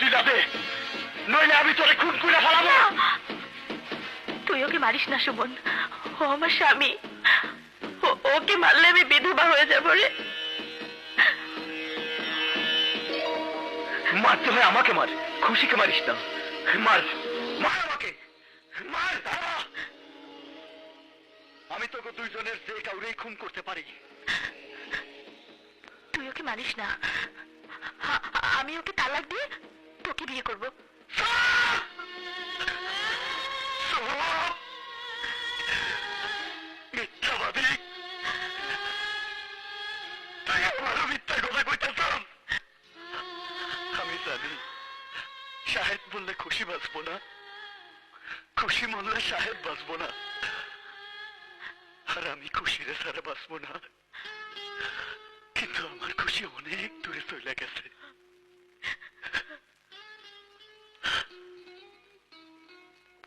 তুইলা দে, নইলে আমি তোরে খুন করে ফেলাবো। তুই ওকে মারিস না সুমন, ও আমার স্বামী। ওকে মারলে আমি বিধবা হয়ে যাবো রে। মারতে হয় আমাকে মার, খুশিকে মারিস না। মার, মার আমাকে, মার। আমি তোকে দুইজনের যে কাউরেই খুন করতে পারি। তুই ওকে মারিস না, আমি ওকে তালাক দিয়ে তোকে বিয়ে করবো। মিথ্যাবাদী, তুই আমারও মিথ্যা কথা কইতেছ। আমি জানি শাহেদ বললে খুশি বাঁচবো না, খুশি মরলে শাহেদ বাঁচবো না, আর আমি খুশিরে ছাড়া বাঁচবো না। কিন্তু আমার খুশি অনেক দূরে চলে গেছে।